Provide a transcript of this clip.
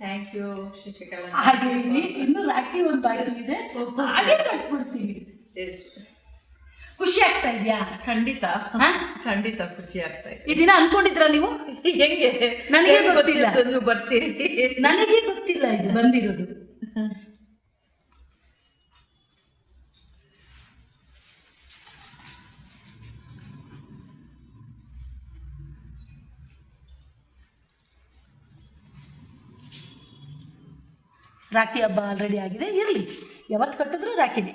Thank you Shashikala. ಹಾಗೆ ಇನ್ನು ರಾಖಿ ಒಂದು ಬಾಕಿ ಇದೆ, ಹಾಗೆ ಕಟ್ಬಿಡ್ತೀವಿ. ಖುಷಿ ಆಗ್ತಾ ಇದೆಯಾ? ಖಂಡಿತ ಖಂಡಿತ ಖುಷಿ ಆಗ್ತಾ ಇದೆ. ಈ ದಿನ ಅನ್ಕೊಂಡಿದ್ರ ನೀವು? ಹೆಂಗೆ ನನಗೆ ಗೊತ್ತಿಲ್ಲ, ನೀವು ಬರ್ತೀರಿ, ನನಗೆ ಗೊತ್ತಿಲ್ಲ ಇದು ಬಂದಿರೋದು. ರಾಖಿ ಹಬ್ಬ ಆಲ್ರೆಡಿ ಆಗಿದೆ, ಇರಲಿ, ಯಾವತ್ತು ಕಟ್ಟಿದ್ರು ರಾಖಿನೇ.